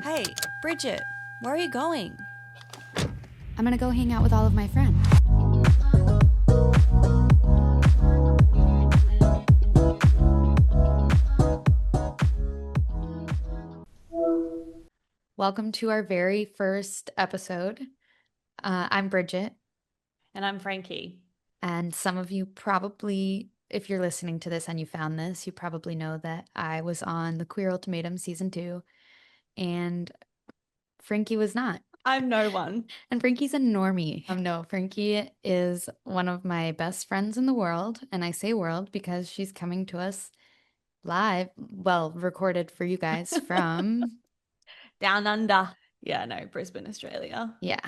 Hey, Bridget, where are you going? I'm gonna go hang out with all of my friends. Welcome to our very first episode. I'm Bridget, And I'm Frankie. and some of you probably, if you're listening to this and you found this, you probably know that I was on the Queer Ultimatum season 2, and Frankie was not. I'm no one. And Frankie's a normie. No, Frankie is one of my best friends in the world, and I say world because she's coming to us live, well, recorded for you guys from, Down under. Yeah, no, Brisbane, Australia. yeah.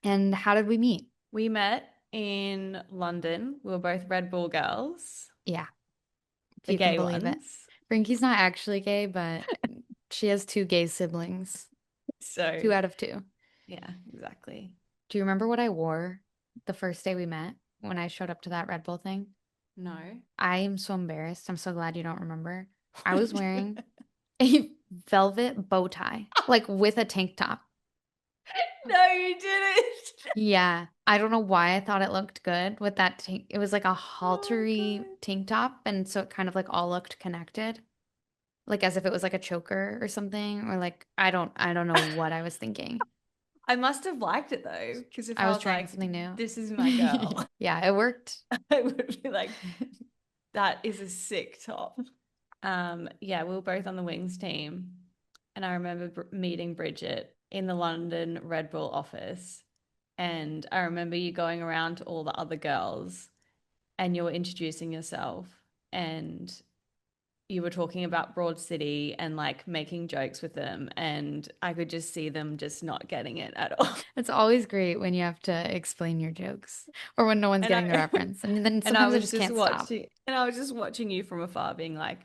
And how did we meet? We met in London. We were both Red Bull girls, Yeah, if the you can gay believe it. ones. Frankie's not actually gay, but she has 2 gay siblings, So, 2 out of 2. yeah, exactly. Do you remember what I wore the first day we met when I showed up to that Red Bull thing? No. I am so embarrassed. I'm so glad you don't remember. I was wearing a velvet bow tie, like with a tank top. No, you didn't. Yeah, I don't know why I thought it looked good with that tank. It was like a Oh, haltery God. tank top, and so it kind of like all looked connected, like as if it was like a choker or something, or like I don't know what I was thinking. I must have liked it though, because if I I was was trying like, something new. this is my girl, Yeah, it worked. I would be like, that is a sick top. Yeah, we were both on the Wings team. And I remember meeting Bridget in the London Red Bull office. And I remember you going around to all the other girls and you were introducing yourself and you were talking about Broad City and like making jokes with them. And I could just see them just not getting it at all. It's always great when you have to explain your jokes or when no one's And getting the I reference. And then and I sometimes I was just just can't stop. watching and I was just watching you from afar being like,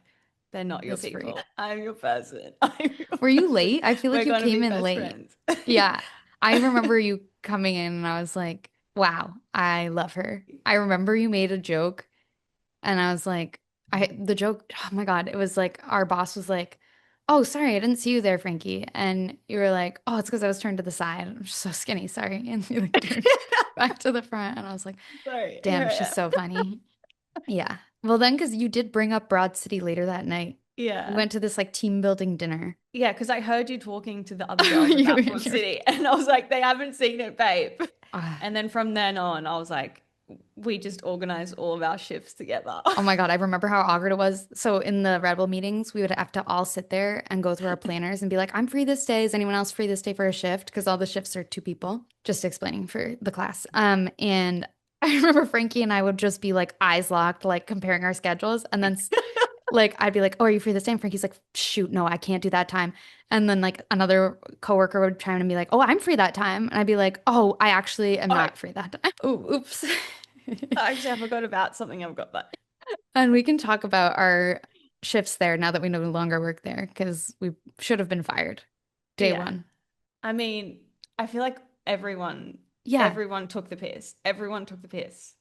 they're not your It's free. people. I'm your person. I'm your Were you person. late? I feel like We're you gonna be came in best late. friends. Yeah. I remember you coming in and I was like, wow, I love her. I remember you made a joke and I was like, the joke, oh my God, it was like our boss was like, oh, sorry, I didn't see you there, Frankie. And you were like, oh, it's because I was turned to the side. I'm just so skinny, sorry. And you like turned back to the front. And I was like, Sorry, damn, here she's I so am. funny. Yeah. Well, then, because you did bring up Broad City later that night. We Yeah. went to this like team building dinner. Yeah, because I heard you talking to the other girls about Broad You're- City, and I was like, they haven't seen it, babe. Ah, And then from then on, I was like, we just organized all of our shifts together. oh my God, I remember how awkward it was. So in the Red Bull meetings, we would have to all sit there and go through our planners and be like, I'm free this day. Is anyone else free this day for a shift? Because all the shifts are 2 people. Just explaining for the class. And I remember Frankie and I would just be like eyes locked, like comparing our schedules. And then like I'd be like, "Oh, are you free this day?" And Frankie's like, "Shoot, no, I can't do that time." And then like another coworker would chime in and be like, "Oh, I'm free that time." And I'd be like, "Oh, I actually am Oh, not free that time." Oh, oops. actually, I forgot about something. I've got that. And we can talk about our shifts there now that we no longer work there because we should have been fired day Yeah. one. I mean, I feel like everyone, Yeah. everyone took the piss. Everyone took the piss.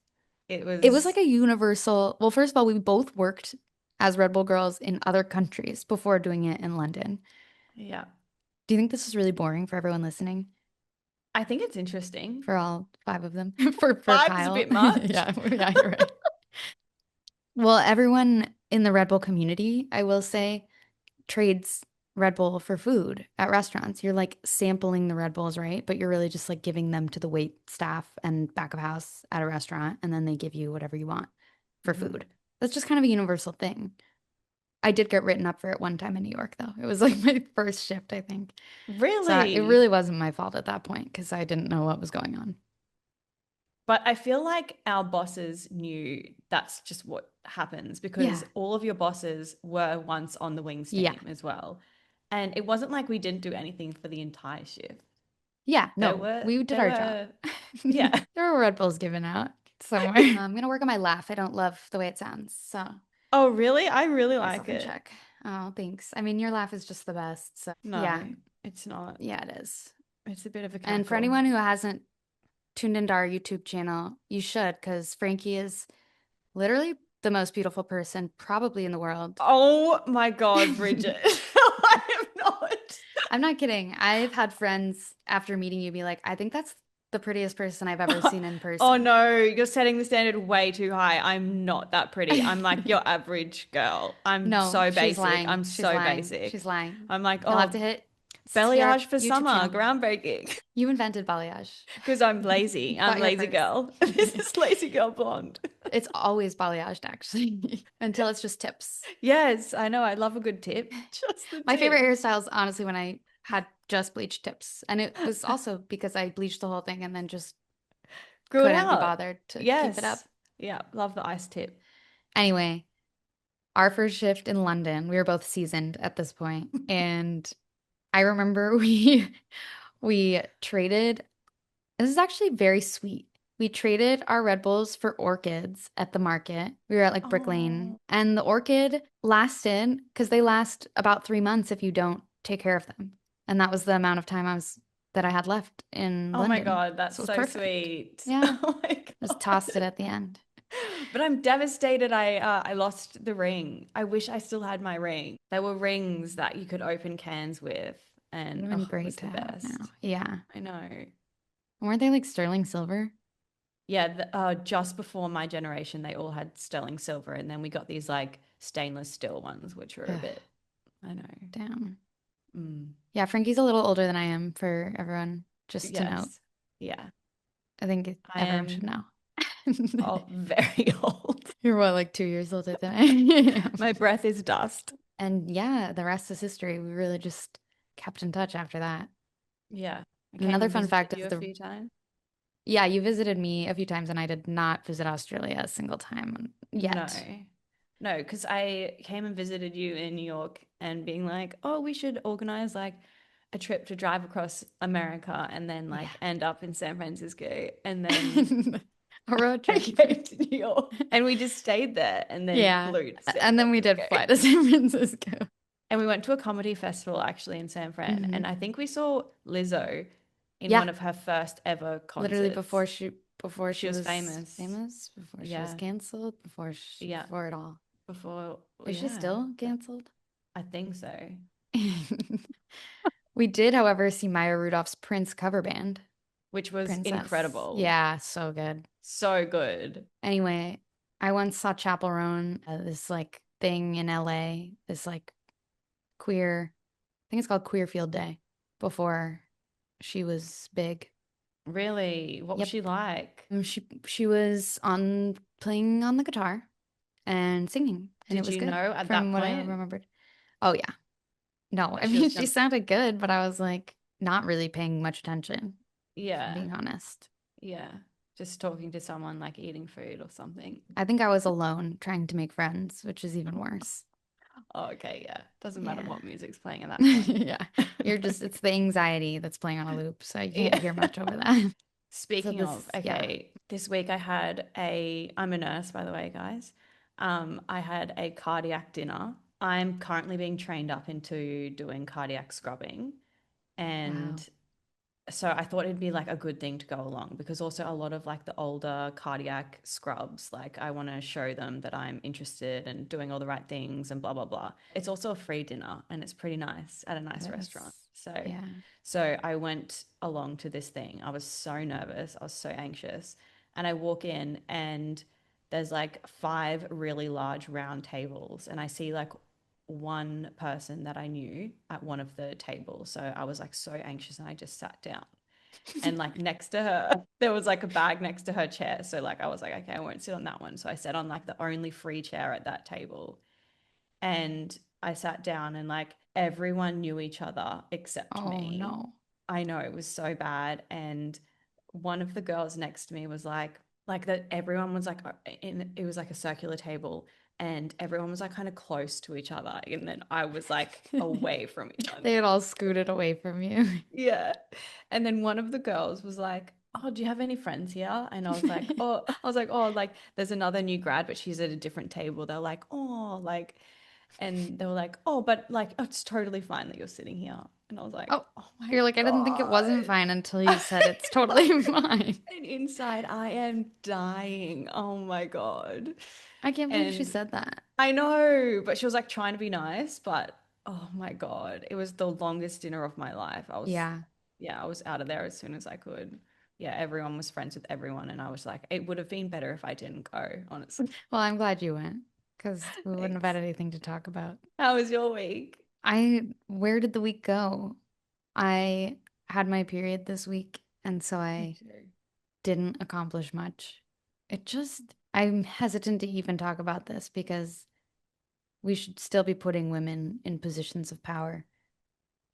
It It was like was, a universal, well, first of all, we both worked as Red Bull girls in other countries before doing it in London. yeah. Do you think this is really boring for everyone listening? I think it's interesting. For all 5 of them. For Five is a Kyle. bit much. Yeah, yeah, you're right. Well, everyone in the Red Bull community, I will say, trades Red Bull for food at restaurants. You're like sampling the Red Bulls, right? But you're really just like giving them to the wait staff and back of house at a restaurant, and then they give you whatever you want for Mhm. food. That's just kind of a universal thing. I did get written up for it one time in New York, though. It was like my first shift, I think. So it Really? really wasn't my fault at that point because I didn't know what was going on. But I feel like our bosses knew that's just what happens because Yeah. all of your bosses were once on the Wings Yeah. team as well. And it wasn't like we didn't do anything for the entire shift. Yeah, There no, were, we did there our job. were, yeah. There were Red Bulls given out somewhere. I'm gonna work on my laugh. I don't love the way it sounds, so Oh, really? I really like myself in it. check. Oh, thanks. I mean, your laugh is just the best. So yeah, No, it's not. yeah, it is. It's a bit of a And for cackle. anyone who hasn't tuned into our YouTube channel, you should, because Frankie is literally the most beautiful person probably in the world. Oh my God, Bridget. I am not. I'm not kidding. I've had friends after meeting you be like, I think that's the prettiest person I've ever seen in Oh person. no, you're setting the standard way too high. I'm not that pretty. I'm like your average girl. I'm No, so she's basic. lying. I'm She's so lying. She's basic. lying. I'm like, You'll have oh, to hit Sierra balayage for YouTube summer, channel. groundbreaking. You invented balayage. Because I'm lazy. I'm Got your lazy first. girl. This is lazy girl blonde. It's always balayaged, actually, until it's just tips. Yes, I know. I love a good tip. Just the My favorite tip. hairstyle is honestly when I had just bleached tips. And it was also because I bleached the whole thing and then just Grew it couldn't be out. bothered to keep it up. Yes. Yeah, love the ice tip. Anyway, our first shift in London, we were both seasoned at this point, and I remember we traded. This is actually very sweet. We traded our Red Bulls for orchids at the market. We were at like Brick Lane, Oh, and the orchid lasted because they last about 3 months if you don't take care of them. And that was the amount of time that I had left in oh my London. God, that's So it was so perfect. sweet. Yeah, Oh my just God. tossed it at the end. But I'm devastated I lost the ring. I wish I still had my ring. There were rings that you could open cans with Would and have been oh, it great was to the have now. best. Yeah. I know. Weren't they like sterling silver? Yeah, just before my generation, they all had sterling silver, and then we got these like stainless steel ones, which were a Ugh, bit, I know. damn. Mm. Yeah, Frankie's a little older than I am for everyone, just to note. Yes. Yeah. I think I everyone should am know. very old. You're what, like 2 years older than I am? My breath is dust. And yeah, the rest is history. We really just kept in touch after that. Yeah. I And came another and fun visited fact you is a few times. yeah, you visited me a few times and I did not visit Australia a single time No. yet. No, because I came and visited you in New York and being like, oh, we should organize like a trip to drive across America and then Yeah. like end up in San Francisco. And then A road I trip. came to New York and we just stayed there and then Yeah. flew to San And then we did Francisco. fly to San Francisco. And we went to a comedy festival actually in San Fran. Hmm. And I think we saw Lizzo in Yeah. one of her first ever Literally concerts. before She she was was famous. famous, before she was Yeah. canceled, Yeah. before it all. Before, Is she yeah, still canceled? I think so. We did, however, see Maya Rudolph's Prince cover band, Which was Princess. incredible. Yeah, so good. So good. Anyway, I once saw Chapel Roan, this like thing in LA, this like queer, I think it's called Queer Field Day, before she was big. Really? What was Yep. she like? She was on playing on the guitar and singing, and it Did was you good know at from that what I point remembered. Oh yeah. No, that I she mean was she gonna, sounded good, but I was like not really paying much attention, if I'm yeah, being honest. yeah. Just talking to someone like eating food or something. I think I was alone trying to make friends, which is even worse. Oh, okay, yeah. Doesn't matter Yeah. what music's playing at that point. Yeah. It's the anxiety that's playing on a loop, so you can't Yeah. hear much over that. So Speaking of, yeah. okay, this week I'm a nurse, by the way, guys. I had a cardiac dinner. I'm currently being trained up into doing cardiac scrubbing. And Wow. so I thought it'd be like a good thing to go along because also a lot of like the older cardiac scrubs, like I want to show them that I'm interested and doing all the right things and blah blah blah. It's also a free dinner and it's pretty nice at a nice That restaurant. is, So yeah. so I went along to this thing. I was so nervous. I was so anxious. And I walk in and there's like five really large round tables and I see like one person that I knew at one of the tables. So I was like so anxious and I just sat down. And like next to her, there was like a bag next to her chair. So like I was like, okay, I won't sit on that one. So I sat on like the only free chair at that table. And I sat down and like everyone knew each other except Oh me. no. I know it was so bad. And one of the girls next to me was like that everyone was like it was like a circular table and everyone was like kind of close to each other. And then I was like away from each other. They had all scooted away from you. Yeah. And then one of the girls was like, oh, do you have any friends here? And I was like, oh, like there's another new grad, but she's at a different table. They're like, oh, like, and they were like, oh, but like, oh, it's totally fine that you're sitting here. And I was like, Oh, oh my you're like, I didn't think it wasn't God. fine until you said it's totally fine. And inside, I am dying. Oh my God. I can't believe she And said that. I know, but she was like trying to be nice, but Oh my God. It was the longest dinner of my life. Yeah. Yeah, I was out of there as soon as I could. Yeah, everyone was friends with everyone. And I was like, it would have been better if I didn't go, honestly. Well, I'm glad you went because we wouldn't have had Thanks. anything to talk about. How was your week? Where did the week go? I had my period this week, and so Me I too. didn't accomplish much. I'm hesitant to even talk about this because we should still be putting women in positions of power.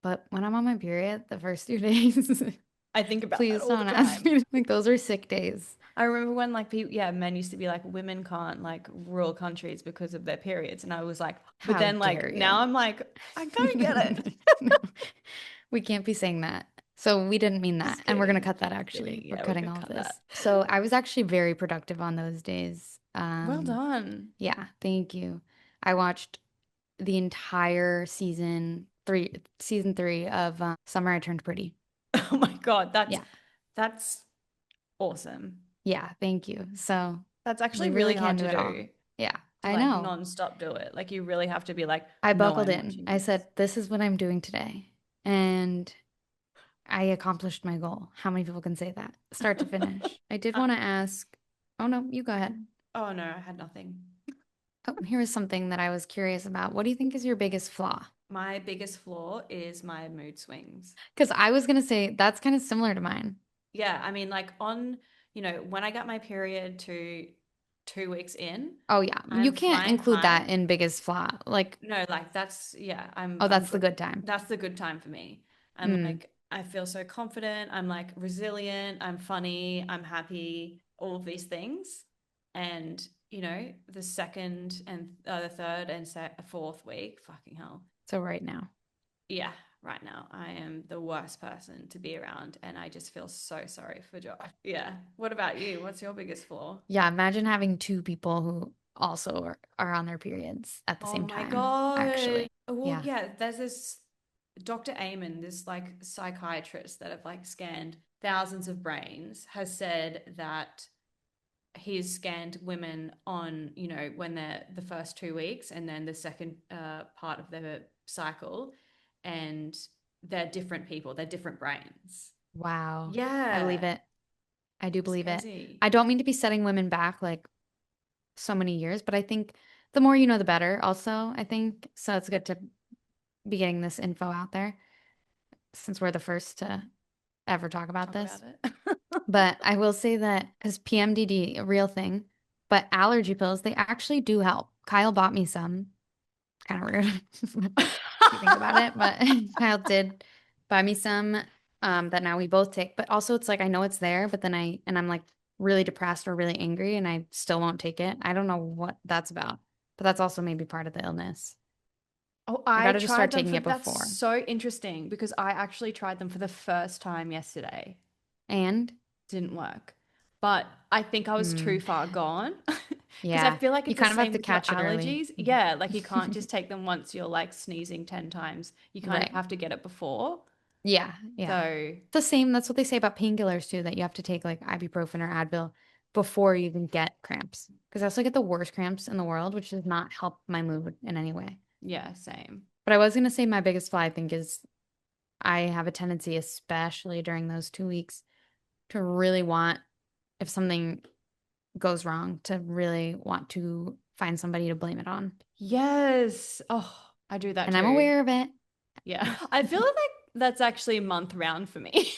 But when I'm on my period, the first 2 days, I think about that please all the don't ask time. me. Like, those are sick days. I remember when like people, yeah, men used to be like women can't like rule countries because of their periods, and I was like, but How then dare like now you? I'm like, I kind of get it. No, we can't be saying that. So we didn't mean that. Just And we're going to kidding, cut that just actually. kidding. We're Yeah, we cutting could all of cut that. this. So I was actually very productive on those days. Well done. Yeah, thank you. I watched the entire season three of Summer I Turned Pretty. Oh my God, Yeah, that's awesome. yeah, thank you. So That's we actually really really can hard do to it all. do Yeah, to I like know. non-stop do it. Like you really have to be like, I no, buckled I'm in. watching I this. said, this is what I'm doing today. And I accomplished my goal. How many people can say that? Start to finish. I did want to ask, oh no, you go ahead. Oh no, I had nothing. Oh, here is something that I was curious about. What do you think is your biggest flaw? My biggest flaw is my mood swings. Because I was gonna say that's kind of similar to mine. Yeah, I mean, like when I got my period to 2 weeks in, Oh yeah, you I'm can't flying include that high. in biggest flaw. Like, No, like that's yeah, oh, I'm that's the good. good time. That's the good time for me. I'm Mm, like I feel so confident. I'm like resilient. I'm funny. I'm happy. All of these things, and the second and the third and fourth week, fucking hell, so right now. yeah, right now I am the worst person to be around, and I just feel so sorry for Josh. Yeah. What about you? What's your biggest flaw? Yeah, imagine having two people who also are on their periods at the Oh same my time, God. actually. Well, Yeah. yeah, there's this Dr. Amen, this like psychiatrist that have like scanned thousands of brains, has said that he's scanned women on, when they're the first 2 weeks and then the second part of their cycle, and they're different people, they're different brains. Wow. I believe Yeah, it. I do it's believe it. crazy. I don't mean to be setting women back like so many years, but I think the more you know, the better, also, I think. So it's good to be getting this info out there since we're the first to ever talk about Talk about this. it. But I will say that is PMDD a real thing? But allergy pills, they actually do help. Kyle bought me some. Kind of rude if you think about it, but Kyle did buy me some that now we both take. But also it's like I know it's there, but then I'm like really depressed or really angry and I still won't take it. I don't know what that's about. But that's also maybe part of the illness. Oh, I I gotta just start tried them taking for it that's before. so interesting because I actually tried them for the first time yesterday. And Didn't work. But I think I was too hmm, far gone because I yeah, feel like you it's the kind of have same to with your catch it early. allergies. Yeah, like you can't just take them once you're like sneezing 10 times. You kind of Right. have to get it before. Yeah, yeah. So, The same, that's what they say about painkillers too, that you have to take like ibuprofen or Advil before you even get cramps. Because I also get the worst cramps in the world, which does not help my mood in any way. yeah, same. But I was gonna say my biggest flaw, I think, is I have a tendency, especially during those 2 weeks, to really want, if something goes wrong, to really want to find somebody to blame it on. Yes. Oh, I do that And I'm too. aware of it. Yeah. I feel like that's actually a month round for me.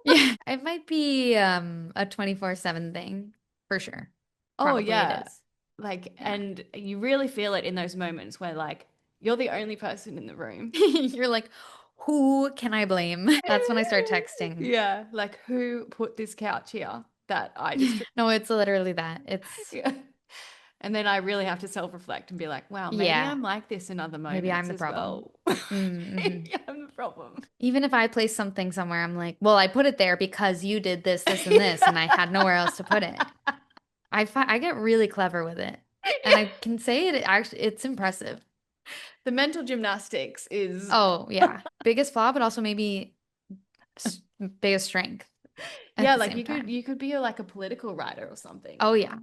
Yeah, it might be a 24/7 thing for sure. Oh, Probably it yeah. is. Like, Yeah. and you really feel it in those moments where, like, you're the only person in the room. You're like, who can I blame? That's when I start texting. Yeah. Like, who put this couch here that I just took? No, it's literally that. It's, Yeah. And then I really have to self-reflect and be like, wow, maybe yeah, I'm like this in other maybe I'm moments the as problem. well. Mm-hmm. Maybe I'm the problem. Even if I place something somewhere, I'm like, well, I put it there because you did this, this, and this, and I had nowhere else to put it. I get really clever with it. And I can say it actually, it's impressive. The mental gymnastics is, Oh, yeah. Biggest flaw, but also maybe biggest strength at yeah, the like same you could time. you could be like a political writer or something. Oh, yeah.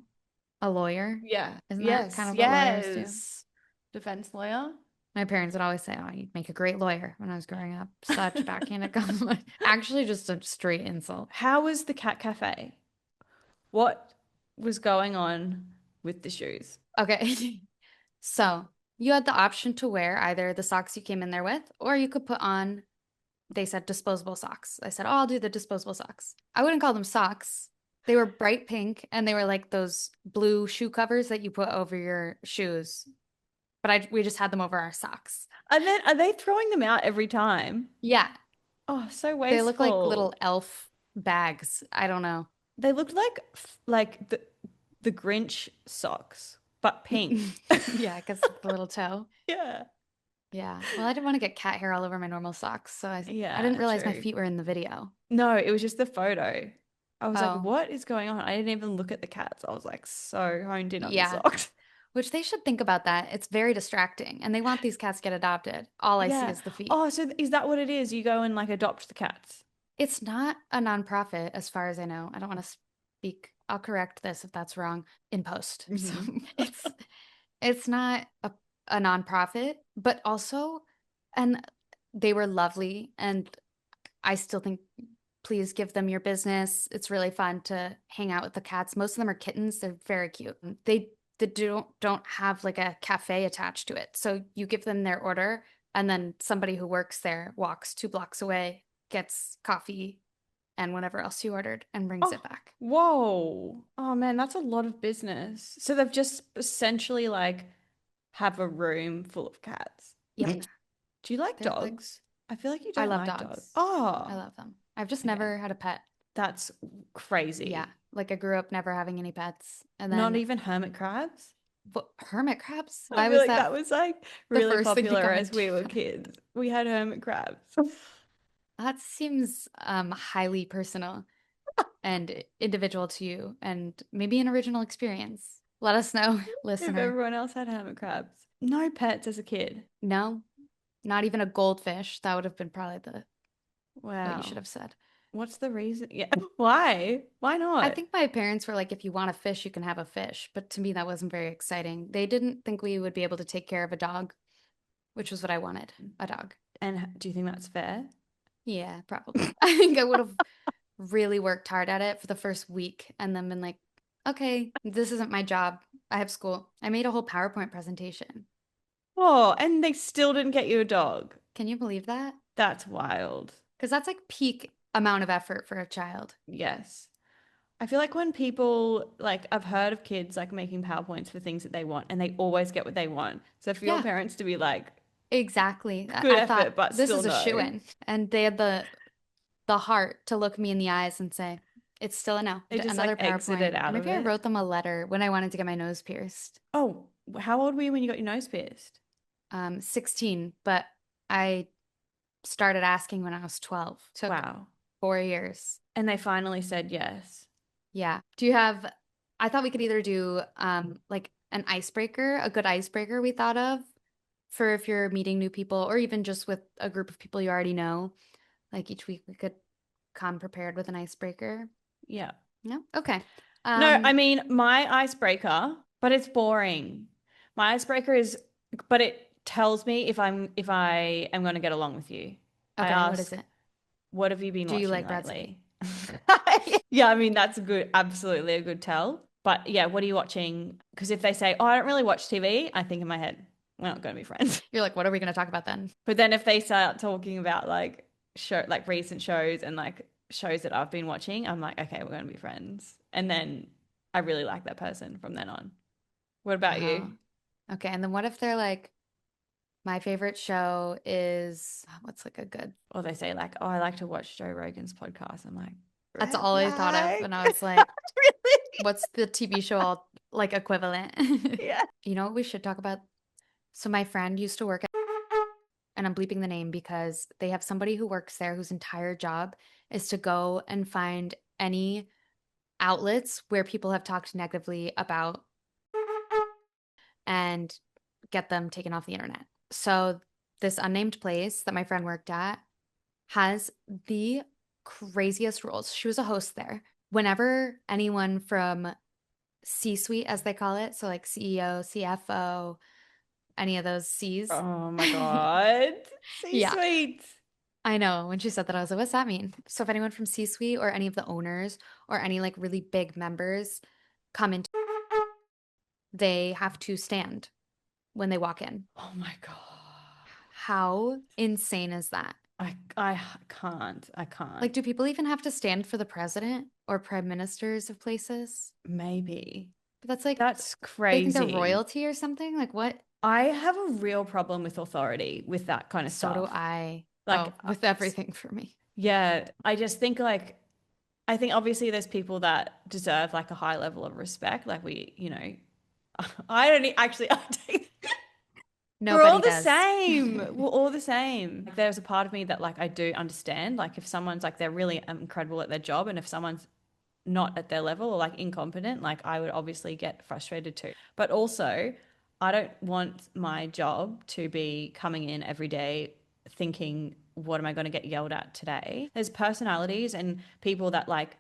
A lawyer. Yeah. Isn't that kind Yes. of what lawyers do? Yes. Defense lawyer. My parents would always say, "Oh, you'd make a great lawyer," when I was growing up. Such backhanded compliment. Actually, just a straight insult. How was the cat cafe? What was going on with the shoes? Okay. So you had the option to wear either the socks you came in there with, or you could put on, they said disposable socks. I said, oh, I'll do the disposable socks. I wouldn't call them socks. They were bright pink and they were like those blue shoe covers that you put over your shoes. But we just had them over our socks. And then are they throwing them out every time? Yeah. Oh, so They look like little wasteful. elf bags. I don't know. They looked like the Grinch socks, but pink. Yeah, I guess the little toe. Yeah. Yeah. Well, I didn't want to get cat hair all over my normal socks, so I didn't Yeah, realize my true. feet were in the video. No, it was just the photo. I was like, Oh, what is going on? I didn't even look at the cats. I was like so honed in on the yeah. socks. Which they should think about that. It's very distracting, and they want these cats to get adopted. All I see Yeah. is the feet. Oh, so is that what it is? You go and like adopt the cats. It's not a nonprofit, as far as I know. I don't want to speak. I'll correct this if that's wrong in post. So Hmm. it's it's not a nonprofit, but also, and they were lovely, and I still think please give them your business. It's really fun to hang out with the cats. Most of them are kittens. They're very cute. They don't have like a cafe attached to it. So you give them their order and then somebody who works there walks 2 blocks away, gets coffee and whatever else you ordered and brings Oh, it back. whoa. Oh man, that's a lot of business. So they've just essentially like have a room full of cats. Yep. Do you like They're like, dogs? I feel like you I don't love like dogs. dogs. I Oh, love them. I've just okay. never had a pet. That's Yeah. crazy. Like I grew up never having any pets. And Not then even hermit crabs? what, hermit crabs? I Why feel was like that that was like the really first thing to popular come as into we were your mind? kids. We had hermit crabs. That seems highly personal and individual to you and maybe an original experience. Let us know, If listener. everyone else had hermit crabs. No pets as a kid. No, not even a goldfish. That would have been probably the what you should Wow. have said. What's the reason? Yeah. Why? Why I not? think my parents were like, if you want a fish, you can have a fish. But to me, that wasn't very exciting. They didn't think we would be able to take care of a dog, which was what I wanted, a dog. And do you think that's fair? Yeah, probably. I think I would have really worked hard at it for the first week and then been like, okay, this isn't my job. I have school. I made a whole PowerPoint presentation. Oh, and they still didn't get you a dog. Can you believe that? That's wild. Because that's like peak amount of effort for a child. Yes. I feel like when people like I've heard of kids like making PowerPoints for things that they want and they always get what they want. So for your Yeah, parents to be like, exactly. good I thought effort, but this still is a no. shoe-in. And they had the heart to look me in the eyes and say, it's still a no. They just Another like exited PowerPoint. Or out of maybe I it. wrote them a letter when I wanted to get my nose pierced. Oh, how old were you when you got your nose pierced? 16, but I started asking when I was 12. Took Wow. 4 years. And they finally said yes. Yeah. Do you have, I thought we could either do like an icebreaker, a good icebreaker we thought of for if you're meeting new people or even just with a group of people you already know. Like each week we could come prepared with an icebreaker. Yeah. No? Okay. No, I Um, mean my icebreaker, but it's boring. My icebreaker is, but it tells me if I am going to get along with you. I okay, what is ask, it? what have you been Do you watching like Brad Pitt? lately? Yeah, I mean that's a good, absolutely a good tell. But yeah, what are you watching? Because if they say, "Oh, I don't really watch TV," I think in my head, we're not going to be friends. You're like, what are we going to talk about then? But then if they start talking about like recent shows and like shows that I've been watching, I'm like, okay, we're going to be friends. And then I really like that person from then on. What about Oh, you? okay. And then what if they're like, my favorite show is what's like a good, Or they say like, "Oh, I like to watch Joe Rogan's podcast." I'm like, that's red all I thought of. flag. And I was like, Really? what's the TV show like equivalent? Yeah. You know what we should talk about? So my friend used to work at, and I'm bleeping the name because they have somebody who works there whose entire job is to go and find any outlets where people have talked negatively about and get them taken off the internet. So this unnamed place that my friend worked at has the craziest rules. She was a host there. Whenever anyone from C-suite, as they call it, so like CEO, CFO, any of those C's. Oh my God. Yeah, C-suite. I know. When she said that, I was like, what's that mean? So if anyone from C-suite or any of the owners or any like really big members come in, they have to stand when they walk in. Oh my God. How insane is that? I can't. I can't. Like, do people even have to stand for the president or prime ministers of places? Maybe. But that's like, That's they think they're crazy. royalty or something? Like, what? I have a real problem with authority with that kind of So do stuff. I. Like, Oh, with everything for me. yeah, I just think like, I think obviously there's people that deserve like a high level of respect. Like I don't actually, I take, we're all Nobody the does. same. We're all the same. Like, there's a part of me that like I do understand. Like if someone's like they're really incredible at their job, and if someone's not at their level or like incompetent, like I would obviously get frustrated too. But also, I don't want my job to be coming in every day thinking, what am I going to get yelled at today? There's personalities and people that like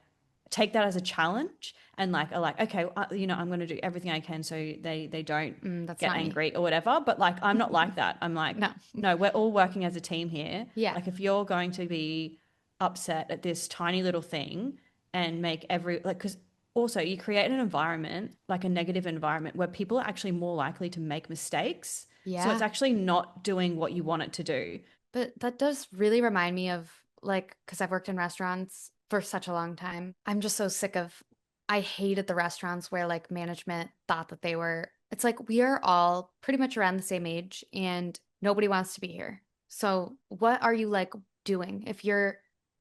take that as a challenge and like are like, okay, I'm going to do everything I can so they don't That's get not me. angry or whatever. But like, I'm not like that. I'm like, No. no, we're all working as a team here. Yeah. Like, if you're going to be upset at this tiny little thing and make every like because also you create an environment like a negative environment where people are actually more likely to make mistakes, so it's Yeah. actually not doing what you want it to do. But that does really remind me of like, because I've worked in restaurants for such a long time. I'm just so sick of, I hated the restaurants where like management thought that they were, it's like we are all pretty much around the same age and nobody wants to be here. So what are you like doing if you're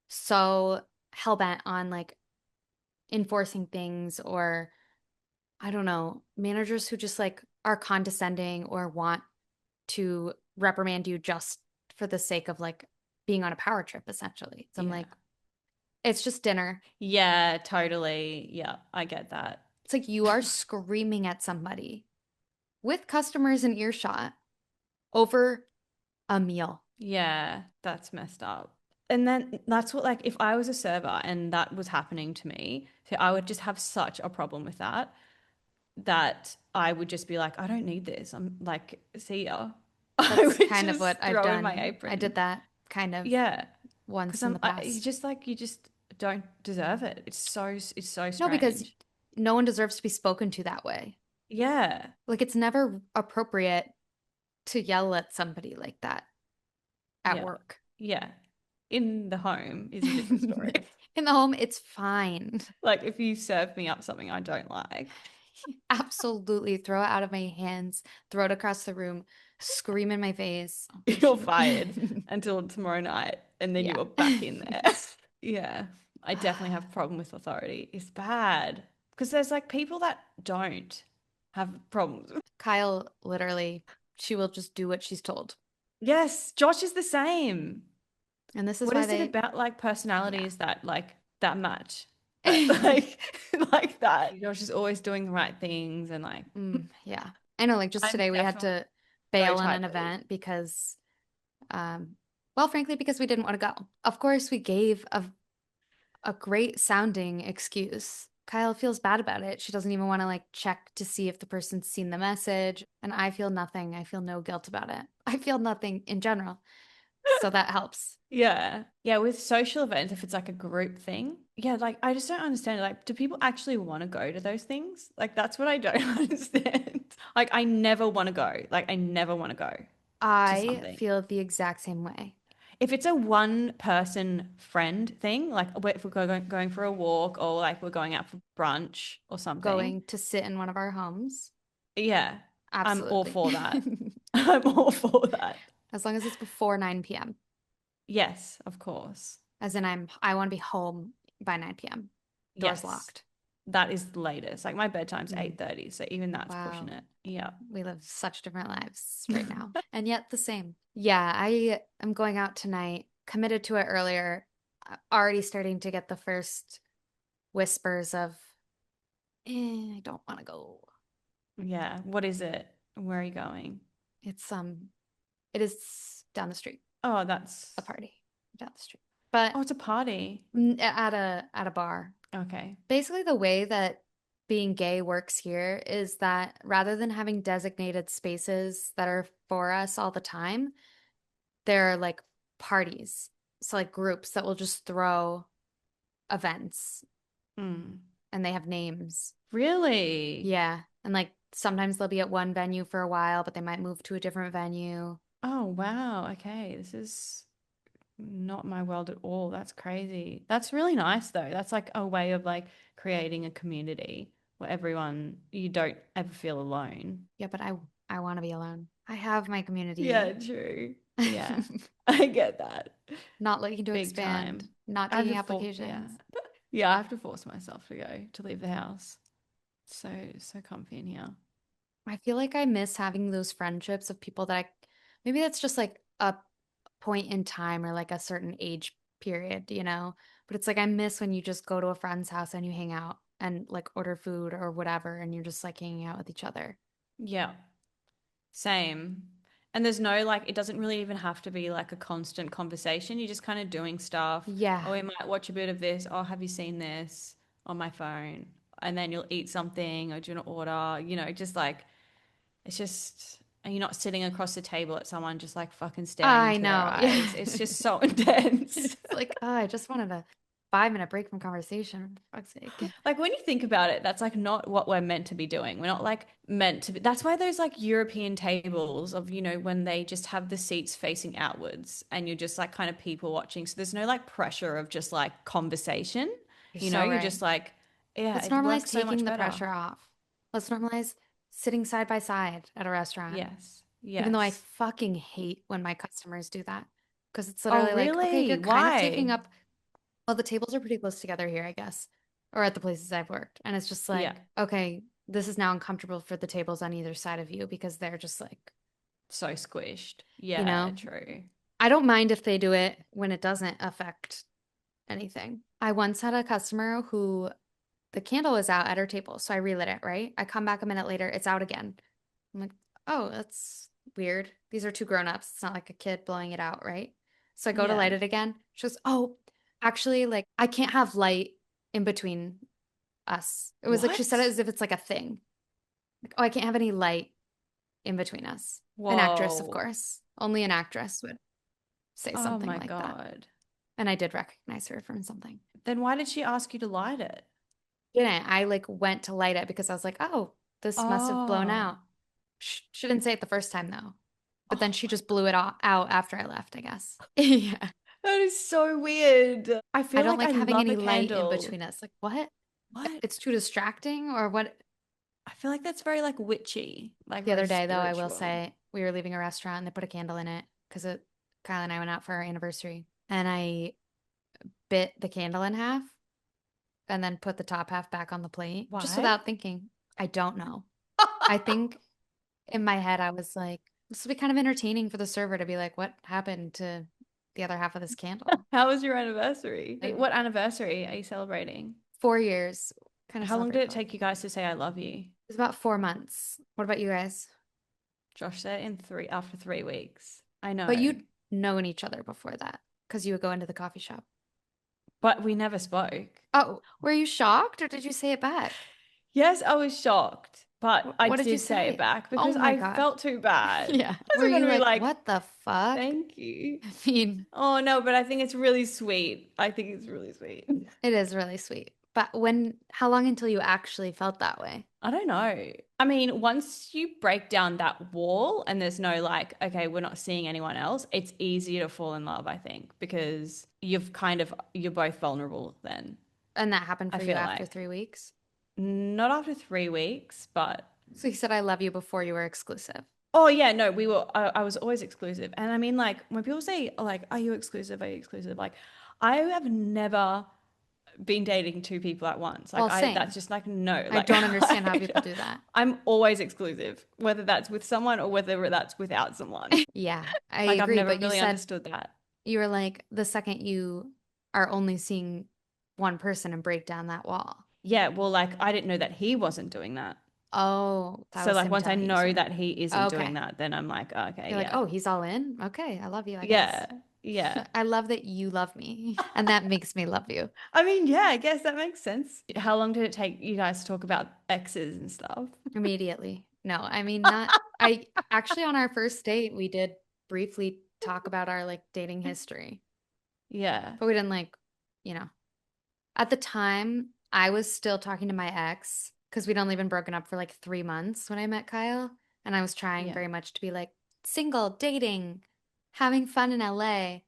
so hell bent on like enforcing things or I don't know, managers who just like are condescending or want to reprimand you just for the sake of like being on a power trip, essentially. So I'm Yeah, like, it's just dinner. yeah, totally, yeah, I get that. It's like you are screaming at somebody with customers in earshot over a meal. Yeah, that's messed up. And then that's what like if I was a server and that was happening to me, so I would just have such a problem with that I would just be like, I don't need this. I'm like, see ya. I That's would kind of what just I've throw in my done. I apron. did that kind of Yeah, because once in the you past. just like you just don't deserve it. It's so No, because strange. no one deserves to be spoken to that way. Yeah, Like it's never appropriate to yell at somebody like that at yeah, work. yeah. In the home is a different story. In the home, it's fine. Like if you serve me up something I don't like, Absolutely. Throw it out of my hands, throw it across the room, scream in my face. you're fired until tomorrow night, and then Yeah. you are back in there. Yeah, I definitely have a problem with authority. It's bad because there's like people that don't have problems. Kyle, literally, she will just do what she's told. Yes, Josh is the same. And this is What why is it they, about like yeah. personalities that like that match? That like like that. Josh is always doing the right things and like Yeah. I know, like just I'm today we had definitely to so bail on type an A. event because, well, frankly, because we didn't want to go. Of course, we gave a great sounding excuse. Kyle feels bad about it. She doesn't even want to like check to see if the person's seen the message. And I feel nothing. I feel no guilt about it. I feel nothing in general. So that helps. Yeah. Yeah, with social events, if it's like a group thing, yeah, like I just don't understand. Like, do people actually want to go to those things? Like, that's what I don't understand. Like, I never want to go. Like, I never want to go to I something. feel the exact same way. If it's a one person friend thing, like if we're going for a walk or like we're going out for brunch or something, Going to sit in one of our homes, yeah, I'm all absolutely. for that. I'm all for that. As long as it's before 9 p.m. Yes, of course. As in I want to be home by 9 p.m. Doors Yes. locked. That is the latest. Like my bedtime's Mm. 8:30, so even that's pushing Wow. it. Yeah. We live such different lives right now. And yet the same. Yeah, I am going out tonight, committed to it earlier, already starting to get the first whispers of, I don't want to go. Yeah. What is it? Where are you going? It's it is down the street, Oh, that's a party down the street. But oh, it's a party. at a bar. Okay. Basically the way that being gay works here is that rather than having designated spaces that are for us all the time, there are like parties. So like groups that will just throw events Mm. and they have names. Really? Yeah. And like sometimes they'll be at one venue for a while, but they might move to a different venue. Oh, wow. Okay. This is not my world at all. That's crazy. That's really nice though. That's like a way of like creating a community where everyone, you don't ever feel alone. Yeah, but I want to be alone. I have my Yeah, community. true. Yeah. I get that. Not looking to Big expand, time. not I have taking to for yeah. applications. Yeah, I have to force myself to go to leave the house. So so comfy in here. I feel like I miss having those friendships of people that maybe that's just like a point in time or like a certain age period, you know? But it's like I miss when you just go to a friend's house and you hang out and like order food or whatever and you're just like hanging out with each other. Yeah. Same. And there's no like, it doesn't really even have to be like a constant conversation. You're just kind of doing stuff. Yeah. Oh, we might watch a bit of this. Oh, have you seen this on my phone? And then you'll eat something or do an order, just like, it's just, and you're not sitting across the table at someone just like fucking staring I into their know. Yeah. eyes. It's just so intense. It's like, oh, I just wanted a 5 minute break from conversation, for fuck's sake. Like when you think about it, that's like not what we're meant to be doing. We're not like meant to be. That's why those like European tables of, when they just have the seats facing outwards and you're just like kind of people watching. So there's no like pressure of just like conversation. You're so You're right. just like, yeah, Let's it normalize works so taking much the better. pressure off. Let's normalize sitting side by side at a restaurant. Yes. Even though I Yes. fucking hate when my customers do that. Because it's Oh, literally like, okay, really? you're kind of taking Why? up, well, the tables are pretty close together here, I guess, or at the places I've worked. And it's just Yeah. like, okay, this is now uncomfortable for the tables on either side of you because they're just like, So squished. you Yeah, know, true. I don't mind if they do it when it doesn't affect anything. I once had a customer who the candle was out at her table, so I relit it, right? I come back a minute later, it's out again. I'm like, oh, that's weird. These are two grown-ups. It's not like a kid blowing it out, right? So I go to Yeah. light it again. She goes, oh, actually, like I can't have light in between us. It was like she said it What? as if it's like a thing. Like, oh, I can't have any light in between us. An actress, of Whoa. course. Only an actress would say Oh something my like that. God. And I did recognize her from something. Then why did she ask you to light it? Didn't I like went to light it because I was like, oh, this must have blown Oh. out. She didn't say it the first time though. But then Oh she my just blew it all out after I left, I guess. Yeah. That is so weird. I I feel don't like I like having love any a light in candle. between us. Like, what? What? It's too distracting or what? I feel like that's very like witchy, like The very other day, though, I will spiritual. say we were leaving a restaurant and they put a candle in it because Kyle and I went out for our anniversary. And I bit the candle in half and then put the top half back on the plate just Why? without thinking. I don't know. I think in my head, I was like, this would be kind of entertaining for the server to be like, what happened to the other half of this candle? How was your anniversary? Like, What anniversary are you celebrating? 4 years, kind of How long celebrate did it both. take you guys to say I love you? It was about 4 months. What about you guys? Josh said in three after 3 weeks. I But know. you'd known each other before that because you would go into the coffee shop. But we never spoke. Oh, were you shocked or did you say it back? Yes, I was shocked, but I What did you did say it say? back Oh because my I God. felt too bad. Yeah. I Were wasn't you gonna be like, like, what the fuck? thank you. I mean, Oh no, but I think it's really sweet. I think it's really sweet. it is really sweet. But how long until you actually felt that way? I don't know. I mean, once you break down that wall and there's no like, okay, we're not seeing anyone else, it's easier to fall in love, I think, because you're both vulnerable then. And that happened I for you feel after like 3 weeks? not after 3 weeks, but So he said, I love you before you were exclusive. oh yeah, no, I was always exclusive. And I mean, like when people say like, are you exclusive? Are you exclusive? Like, I have never been dating two people at once. Like Well, I that's same. just like no, I like don't understand how people do that. I'm always exclusive, whether that's with someone or whether that's without someone. Yeah, I Like I've agree. never But you really said understood that. you were like, the second you are only seeing one person and break down that wall. Yeah, well, like I didn't know that he wasn't doing that. Oh, that So was like him once I telling you know sort of. that he isn't doing Okay. that, then I'm like, oh, okay, You're like, yeah. oh, he's all in? Okay, I love you, I Yeah. guess. Yeah. I love that you love me, and that makes me love you. I mean, yeah, I guess that makes sense. How long did it take you guys to talk about exes and stuff? Immediately. No, I mean, not. I actually, on our first date, we did briefly talk about our like dating history, Yeah. but we didn't like, you know, at the time, I was still talking to my ex because we'd only been broken up for like 3 months when I met Kyle. And I was trying Yeah. very much to be like single, dating, having fun in LA.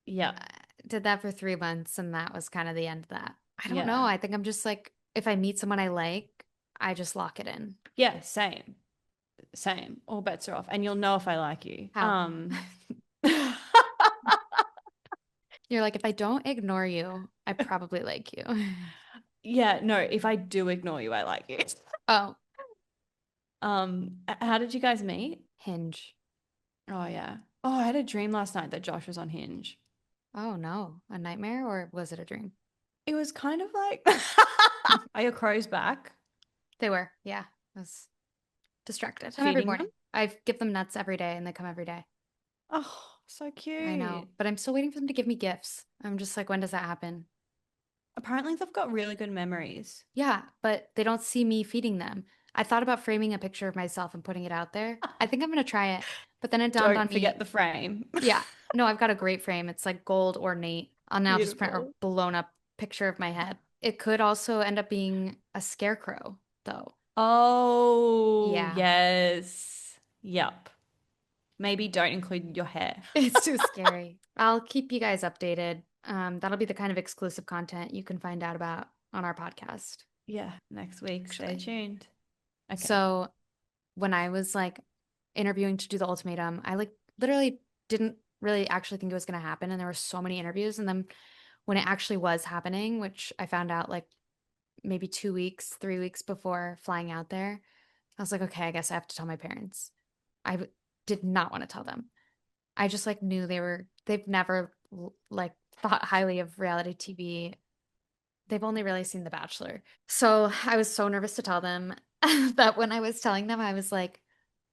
Yeah. Did that for 3 months, and that was kind of the end of that. I don't know. Yeah. I think I'm just like, if I meet someone I like, I just lock it in. Yeah, same. Same. All bets are off. And you'll know if I like you. How? You're like, if I don't ignore you, I probably like you. Yeah, no, if I do ignore you, I like you. Oh, How did you guys meet? Hinge. Oh yeah. Oh, I had a dream last night that Josh was on Hinge. Oh no, a nightmare or was it a dream? It was kind of like, are your crows back? They were, yeah. I was distracted. Come every Feeding them? morning. I give them nuts every day and they come every day. Oh, so I cute. know, but I'm still waiting for them to give me gifts. I'm just like, when does that happen? Apparently, they've got really good memories. Yeah, but they don't see me feeding them. I thought about framing a picture of myself and putting it out there. I think I'm gonna try it. But then it dawned on Don't forget me, the frame. yeah, no, I've got a great frame. It's like gold ornate. I'll now just print a Beautiful. blown up picture of my head. It could also end up being a scarecrow, though. Oh, Yeah, yes. Yup. Maybe don't include your hair. it's too scary. I'll keep you guys updated. That'll be the kind of exclusive content you can find out about on our podcast, Yeah, next week. Stay actually. tuned. Okay. So when I was like interviewing to do the ultimatum, I like literally didn't really actually think it was going to happen. And there were so many interviews. And then when it actually was happening, which I found out like maybe 2 weeks, 3 weeks before flying out there, I was like, okay, I guess I have to tell my parents. Did not want to tell them. I just like knew they've never like thought highly of reality TV. They've only really seen The Bachelor. So I was so nervous to tell them that when I was telling them, I was like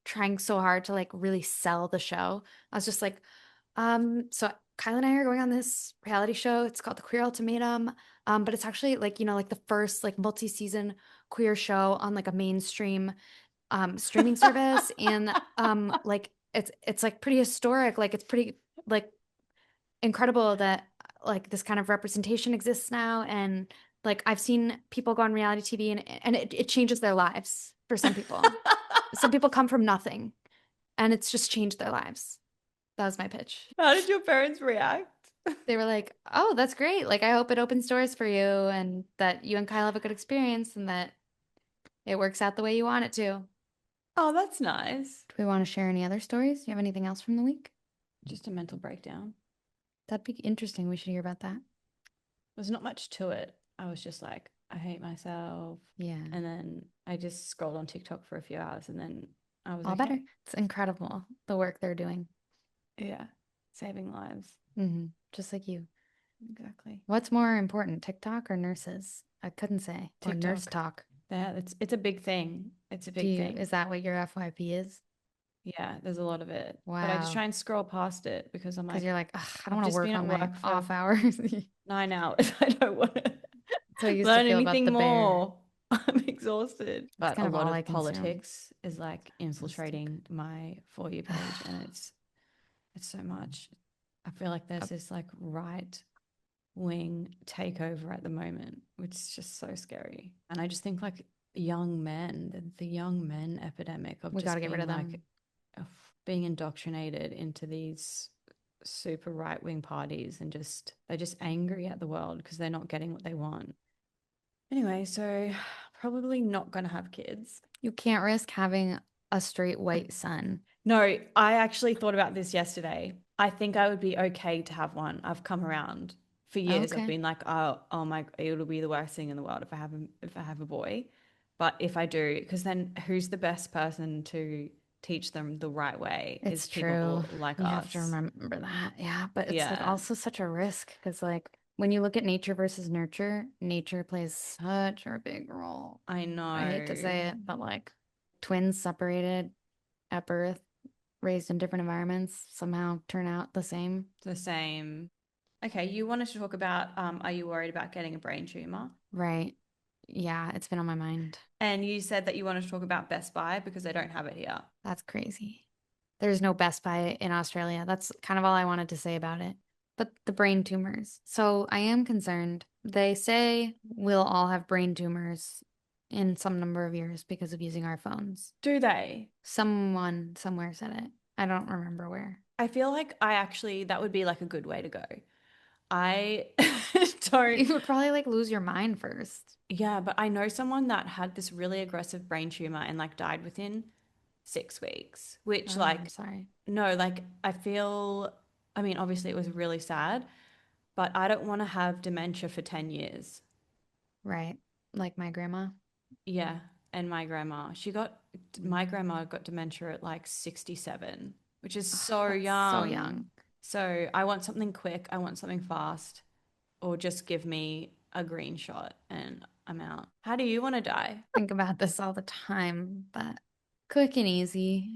trying so hard to like really sell the show. I was just like, so Kyle and I are going on this reality show. It's called The Queer Ultimatum. But it's actually like, like the first like multi-season queer show on like a mainstream streaming service. And like it's like pretty historic. Like it's pretty like incredible that like this kind of representation exists now. And like I've seen people go on reality TV and it changes their lives for some people. Some people come from nothing and it's just changed their lives. That was my pitch. How did your parents react? They were like, "Oh, that's great. Like I hope it opens doors for you and that you and Kyle have a good experience and that it works out the way you want it to." Oh, that's nice. Do we want to share any other stories? Do you have anything else from the week? Just a mental breakdown. That'd be interesting. We should hear about that. There's not much to it. I was just like, I hate myself. Yeah. And then I just scrolled on TikTok for a few hours and then I was All better. okay. It's incredible the work they're doing. Yeah. Saving lives. Just like you. Exactly. What's more important, TikTok or nurses? I couldn't say. Or nurse TikTok. talk. Yeah, it's a big thing. It's a big thing. Is that what your FYP is? Yeah, there's a lot of it. But I just Wow. try and scroll past it because I'm Because like, you're like, ugh, I don't I've want to just work been on at my work for off hours. 9 hours. I don't want to So I used to learn feel about anything the bear. more. I'm exhausted. It's But kind a of lot all I of consume. politics is like infiltrating my For You page, and it's so much. I feel like there's this like right wing takeover at the moment, which is just so scary. And I just think like young men, the young men epidemic of We got just to get rid being of like them. of being indoctrinated into these super right wing parties and just they're just angry at the world because they're not getting what they want. Anyway, so probably not going to have kids. You can't risk having a straight white son. No, I actually thought about this yesterday. I think I would be okay to have one. I've come around. For years I've Okay. been like, oh my, it'll be the worst thing in the world if I have a boy. But if I do, because then who's the best person to teach them the right way It's is true. people like You have to us. remember that. Yeah. But it's like Yeah, also such a risk because, like, when you look at nature versus nurture, nature plays such a big role. I I hate to know. say it, but like twins separated at birth, raised in different environments somehow turn out the same. The same. Okay, you wanted to talk about are you worried about getting a brain tumor? Right. Yeah, it's been on my mind. And you said that you wanted to talk about Best Buy because they don't have it here. That's crazy. There's no Best Buy in Australia. That's kind of all I wanted to say about it. But the brain tumors. So I am concerned. They say we'll all have brain tumors in some number of years because of using our phones. Do they? Someone somewhere said it. I don't remember where. I feel like that would be like a good way to go. I don't. You would probably like lose your mind first. Yeah, but I know someone that had this really aggressive brain tumor and like died within 6 weeks, which Oh, like, I'm sorry. no, like I feel, I mean, obviously it was really sad, but I don't want to have dementia for 10 years. Right. Like my grandma. Yeah. And my grandma got dementia at like 67, which is Oh, so that's so young. young. So I want something quick. I want something fast, or just give me a green shot and I'm out. How do you want to die? Think about this all the time, but quick and easy.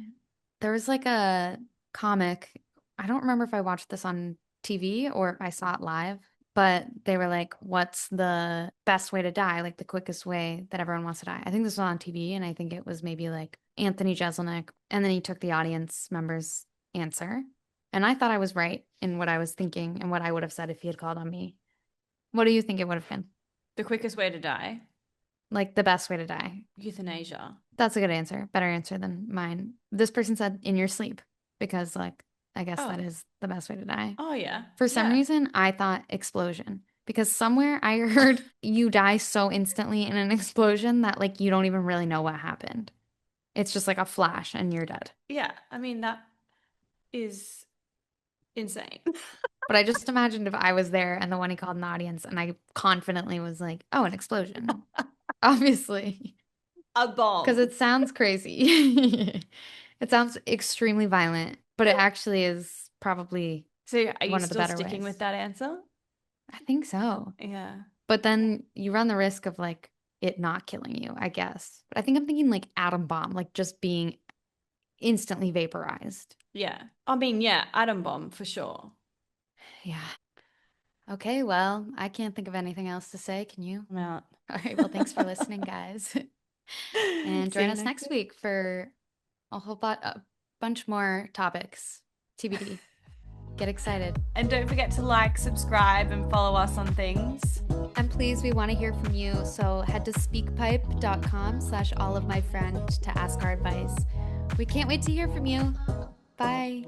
There was like a comic. I don't remember if I watched this on TV or if I saw it live, but they were like, what's the best way to die? Like the quickest way that everyone wants to die. I think this was on TV, and I think it was maybe like Anthony Jeselnik. And then he took the audience members' answer. And I thought I was right in what I was thinking and what I would have said if he had called on me. What do you think it would have been? The quickest way to die? Like the best way to die? Euthanasia. That's a good answer. Better answer than mine. This person said in your sleep because, like, I guess that Oh, is the best way to die. oh yeah. For some Yeah. reason, I thought explosion because somewhere I heard you die so instantly in an explosion that, like, you don't even really know what happened. It's just like a flash and you're dead. Yeah. I mean, that is insane. But I just imagined if I was there and the one he called in the audience and I confidently was like, oh, an explosion. Obviously. A Because bomb. it sounds crazy. It sounds extremely violent, but it actually is probably So are you one of the still better sticking ways. with that answer? I think so. Yeah. But then you run the risk of like it not killing you, I guess. But I think I'm thinking like atom bomb, like just being instantly vaporized. Yeah. I mean, yeah, atom bomb for sure. Yeah. Okay, well, I can't think of anything else to say. Can you? I'm out. All right, well, thanks for listening, guys. And See join you us next next week. week for a bunch more topics. TBD. Get excited. And don't forget to like, subscribe, and follow us on things. And please, we want to hear from you. So head to speakpipe.com/allofmyfriend to ask our advice. We can't wait to hear from you. Bye.